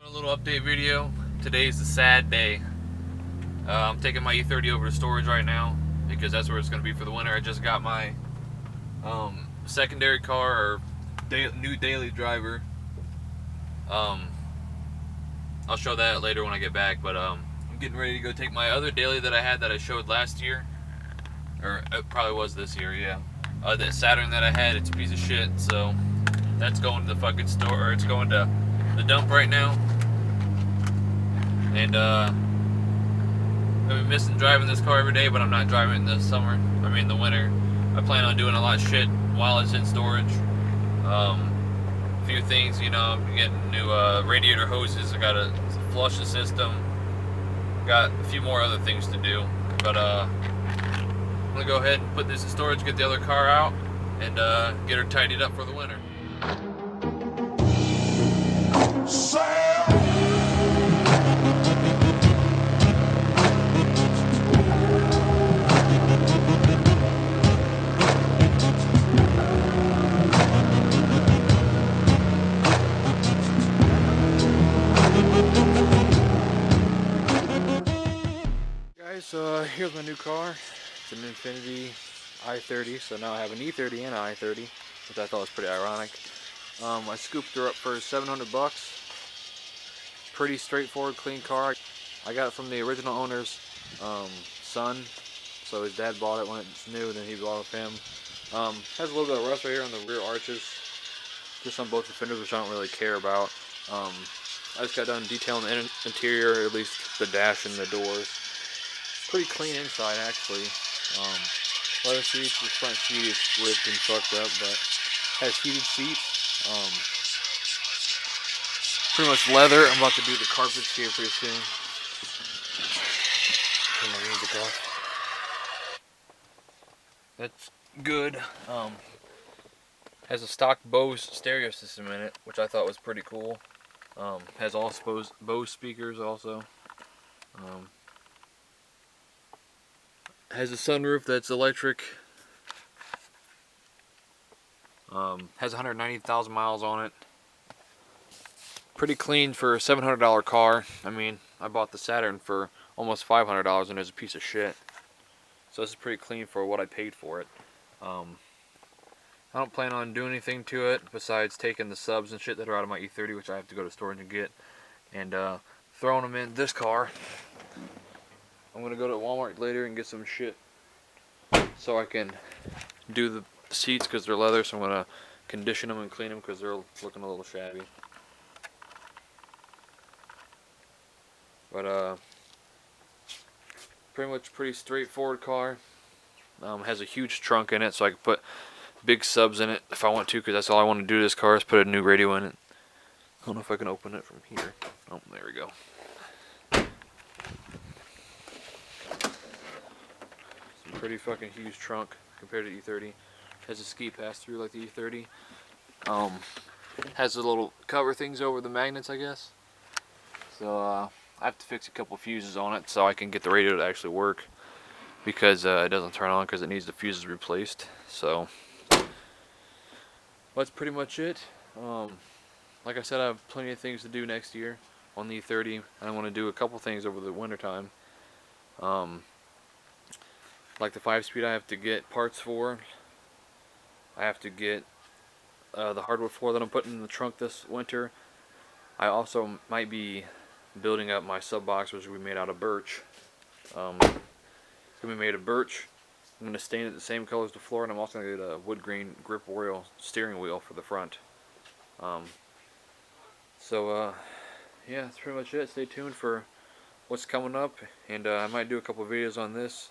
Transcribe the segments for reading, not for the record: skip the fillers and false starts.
A little update video. Today's the sad day. I'm taking my E30 over to storage right now because that's where it's going to be for the winter. I just got my secondary car or new daily driver. I'll show that later when I get back, but I'm getting ready to go take my other daily that I had that I showed last year, or it probably was this year, yeah. That Saturn that I had, it's a piece of shit, so that's going to the fucking store, or it's going to the dump right now. And I've been missing driving this car every day, but I'm not driving it this summer. I mean the winter. I plan on doing a lot of shit while it's in storage. A few things, you know, I'm getting new radiator hoses. I gotta flush the system. Got a few more other things to do, but I'm gonna go ahead and put this in storage, get the other car out, and get her tidied up for the winter. Guys, here's my new car. It's an Infiniti i30, so now I have an E30 and an i30, which I thought was pretty ironic. I scooped her up for 700 bucks. Pretty straightforward, clean car. I got it from the original owner's son, so his dad bought it when it's new, then he bought it with him. Has a little bit of rust right here on the rear arches, just on both the fenders, which I don't really care about. I just got done detailing the interior, at least the dash and the doors. Pretty clean inside, actually. Leather seats, the front seat is ripped and fucked up, but has heated seats. Pretty much leather. I'm about to do the carpets here pretty soon. Turn my music off. That's good. Has a stock Bose stereo system in it, which I thought was pretty cool. Has all Bose speakers also. Has a sunroof that's electric. Has 190,000 miles on it. Pretty clean for a $700 car. I mean, I bought the Saturn for almost $500 and it's a piece of shit. So this is pretty clean for what I paid for it. I don't plan on doing anything to it besides taking the subs and shit that are out of my E30, which I have to go to storage and get, and throwing them in this car. I'm gonna go to Walmart later and get some shit so I can do the seats because they're leather, so I'm gonna condition them and clean them because they're looking a little shabby. But pretty straightforward car. Has a huge trunk in it, so I can put big subs in it if I want to, because that's all I want to do to this car is put a new radio in it. I don't know if I can open it from here. Oh, there we go. Pretty fucking huge trunk compared to E30. Has a ski pass through like the E30. Has the little cover things over the magnets, I guess. So I have to fix a couple fuses on it so I can get the radio to actually work, because it doesn't turn on because it needs the fuses replaced. So that's pretty much it. Like I said, I have plenty of things to do next year on the E30. I want to do a couple things over the winter time. Like the 5-speed, I have to get parts for. I have to get the hardwood floor that I'm putting in the trunk this winter. I also might be building up my sub box, which will be made out of birch. It's going to be made of birch. I'm going to stain it the same color as the floor, and I'm also going to get a wood grain grip oil steering wheel for the front. Yeah, that's pretty much it. Stay tuned for what's coming up, and I might do a couple videos on this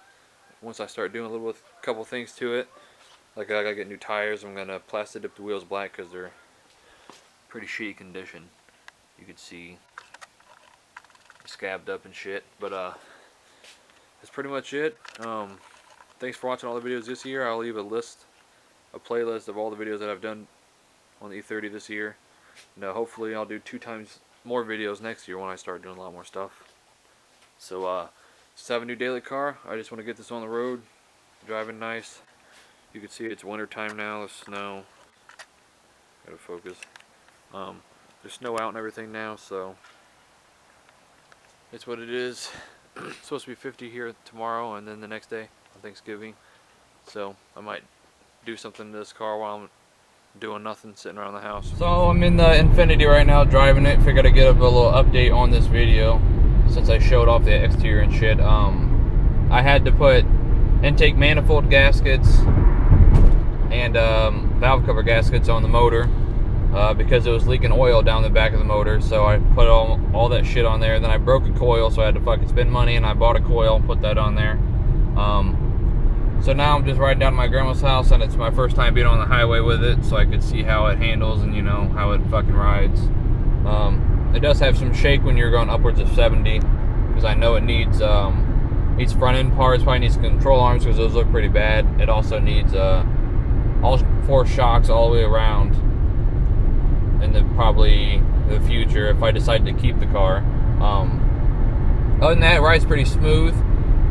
once I start doing a couple things to it. Like I gotta get new tires. I'm gonna plastic dip the wheels black because they're pretty shitty condition. You can see scabbed up and shit. But that's pretty much it. Thanks for watching all the videos this year. I'll leave a playlist of all the videos that I've done on the E30 this year. And hopefully I'll do 2 times more videos next year when I start doing a lot more stuff. So just have a new daily car. I just want to get this on the road, driving nice. You can see it's winter time now. The snow. Gotta focus. There's snow out and everything now, so it's what it is. It's supposed to be 50 here tomorrow, and then the next day on Thanksgiving. So I might do something to this car while I'm doing nothing, sitting around the house. So I'm in the Infiniti right now, driving it. Figured I'd get a little update on this video since I showed off the exterior and shit. I had to put intake manifold gaskets and valve cover gaskets on the motor because it was leaking oil down the back of the motor. So I put all that shit on there. Then I broke a coil, so I had to fucking spend money, and I bought a coil and put that on there. So now I'm just riding down to my grandma's house, and it's my first time being on the highway with it, so I could see how it handles and, you know, how it fucking rides. It does have some shake when you're going upwards of 70, because I know it needs front end parts, probably needs control arms, because those look pretty bad. It also needs all 4 shocks all the way around, and then probably the future if I decide to keep the car. Other than that, it rides pretty smooth.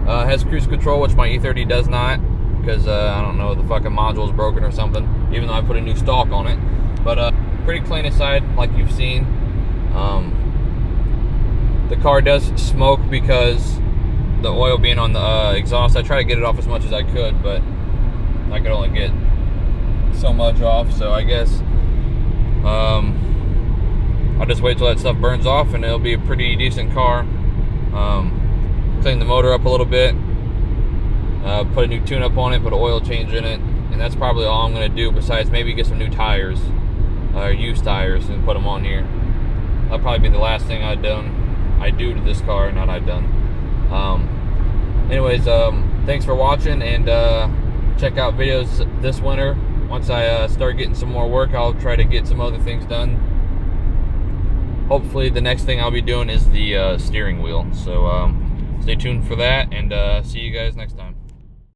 Has cruise control, which my e30 does not, because I don't know, the fucking module is broken or something, even though I put a new stalk on it. But pretty clean inside, like you've seen. The car does smoke because the oil being on the exhaust. I try to get it off as much as I could, but I could only get so much off, so I guess I'll just wait till that stuff burns off, and it'll be a pretty decent car. Clean the motor up a little bit, put a new tune-up on it, put an oil change in it, and that's probably all I'm going to do, besides maybe get some new tires, used tires, and put them on here. That'll probably be the last thing I do to this car, not I've done. Anyways, thanks for watching, and check out videos this winter. Once I start getting some more work, I'll try to get some other things done. Hopefully the next thing I'll be doing is the steering wheel. So stay tuned for that, and see you guys next time.